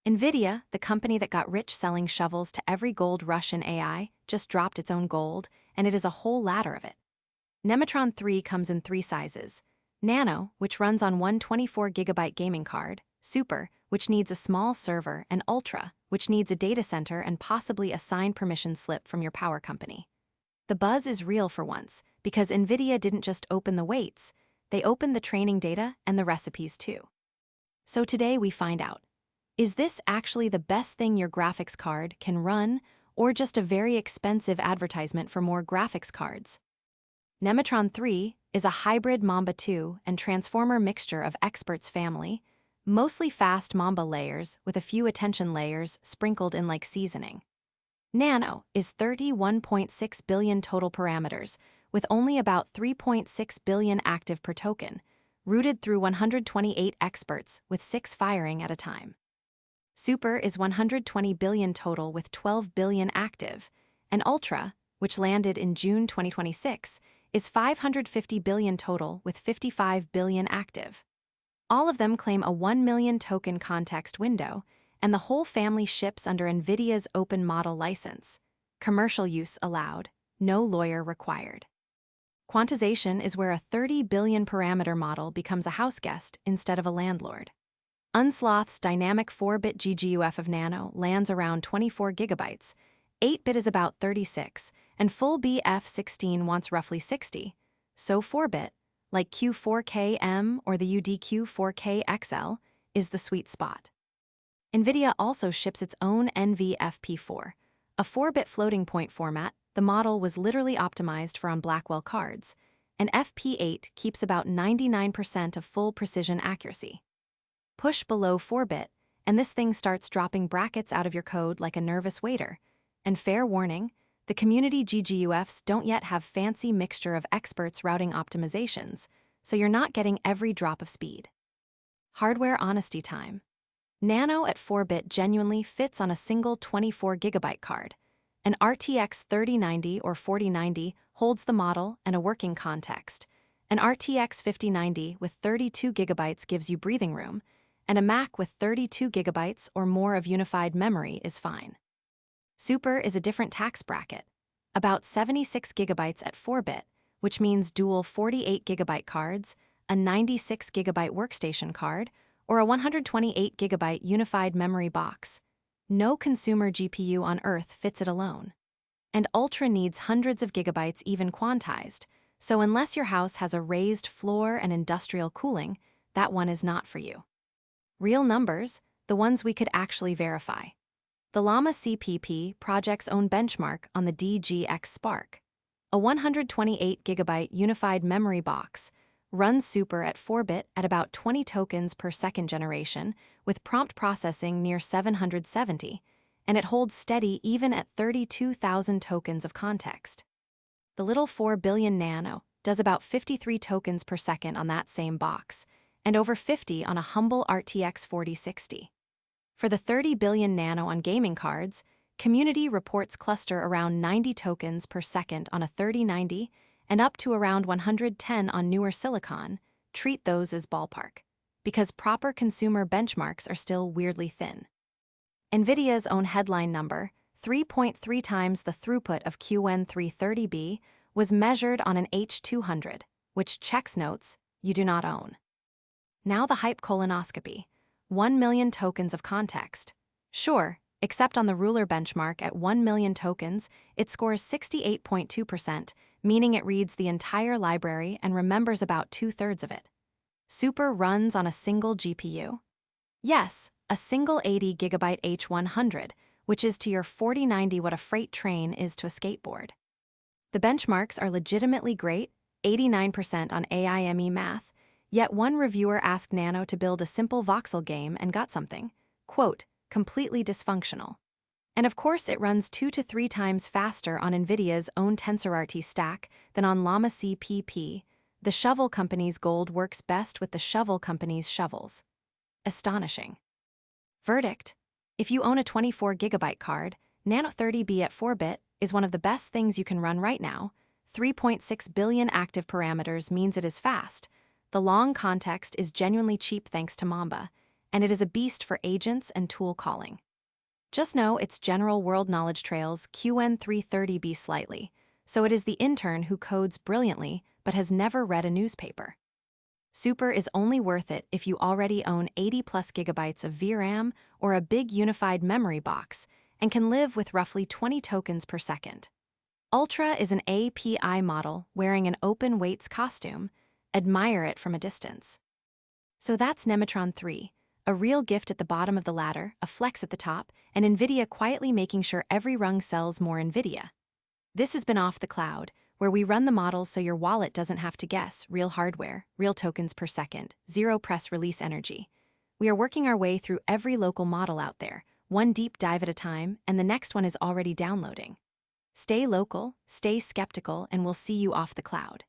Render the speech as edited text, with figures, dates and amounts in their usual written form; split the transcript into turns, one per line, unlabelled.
NVIDIA, the company that got rich selling shovels to every gold rush in AI, just dropped its own gold, and it is a whole ladder of it. Nemotron 3 comes in 3 sizes. Nano, which runs on one 24GB gaming card, Super, which needs a small server, and Ultra, which needs a data center and possibly a signed permission slip from your power company. The buzz is real for once, because NVIDIA didn't just open the weights, they opened the training data and the recipes too. So today we find out, is this actually the best thing your graphics card can run, or just a very expensive advertisement for more graphics cards? Nemotron 3 is a hybrid Mamba 2 and Transformer mixture of experts family, mostly fast Mamba layers with a few attention layers sprinkled in like seasoning. Nano is 31.6 billion total parameters, with only about 3.6 billion active per token, routed through 128 experts with 6 firing at a time. Super is 120 billion total with 12 billion active, and Ultra, which landed in June 2026, is 550 billion total with 55 billion active. All of them claim a 1 million token context window, and the whole family ships under NVIDIA's open model license. Commercial use allowed, no lawyer required. Quantization is where a 30 billion parameter model becomes a house guest instead of a landlord. Unsloth's dynamic 4-bit GGUF of Nano lands around 24 gigabytes, 8-bit is about 36, and full BF16 wants roughly 60, so 4-bit, like Q4K-M or the UDQ4K-XL, is the sweet spot. NVIDIA also ships its own NVFP4, a 4-bit floating point format. The model was literally optimized for on Blackwell cards, and FP8 keeps about 99% of full precision accuracy. Push below 4-bit, and this thing starts dropping brackets out of your code like a nervous waiter. And fair warning, the community GGUFs don't yet have fancy mixture of experts routing optimizations, so you're not getting every drop of speed. Hardware honesty time. Nano at 4-bit genuinely fits on a single 24GB card. An RTX 3090 or 4090 holds the model and a working context. An RTX 5090 with 32GB gives you breathing room, and a Mac with 32GB or more of unified memory is fine. Super is a different tax bracket, about 76GB at 4-bit, which means dual 48GB cards, a 96GB workstation card, or a 128GB unified memory box. No consumer GPU on Earth fits it alone. And Ultra needs hundreds of gigabytes even quantized, so unless your house has a raised floor and industrial cooling, that one is not for you. Real numbers, the ones we could actually verify. The Llama CPP project's own benchmark on the DGX Spark. A 128GB unified memory box runs Super at 4-bit at about 20 tokens per second generation with prompt processing near 770, and it holds steady even at 32,000 tokens of context. The little 4 billion Nano does about 53 tokens per second on that same box, and over 50 on a humble RTX 4060. For the 30 billion Nano on gaming cards, community reports cluster around 90 tokens per second on a 3090 and up to around 110 on newer silicon. Treat those as ballpark, because proper consumer benchmarks are still weirdly thin. NVIDIA's own headline number, 3.3 times the throughput of QN330B, was measured on an H200, which checks notes you do not own. Now the hype colonoscopy. 1 million tokens of context. Sure, except on the ruler benchmark at 1 million tokens, it scores 68.2%, meaning it reads the entire library and remembers about 2/3 of it. Super runs on a single GPU? Yes, a single 80GB H100, which is to your 4090 what a freight train is to a skateboard. The benchmarks are legitimately great, 89% on AIME math, yet one reviewer asked Nano to build a simple voxel game and got something, quote, completely dysfunctional. And of course it runs 2 to 3 times faster on NVIDIA's own TensorRT stack than on Llama CPP. The shovel company's gold works best with the shovel company's shovels. Astonishing. Verdict: if you own a 24GB card, Nano 30B at 4-bit is one of the best things you can run right now. 3.6 billion active parameters means it is fast. The long context is genuinely cheap thanks to Mamba, and it is a beast for agents and tool calling. Just know its general world knowledge trails QN330B slightly, so it is the intern who codes brilliantly but has never read a newspaper. Super is only worth it if you already own 80 plus gigabytes of VRAM or a big unified memory box and can live with roughly 20 tokens per second. Ultra is an API model wearing an open weights costume. Admire it from a distance. So that's Nemotron 3, a real gift at the bottom of the ladder, a flex at the top, and NVIDIA quietly making sure every rung sells more NVIDIA. This has been Off the Cloud, where we run the models so your wallet doesn't have to guess. Real hardware, real tokens per second, zero press release energy. We are working our way through every local model out there, one deep dive at a time, and the next one is already downloading. Stay local, stay skeptical, and we'll see you off the cloud.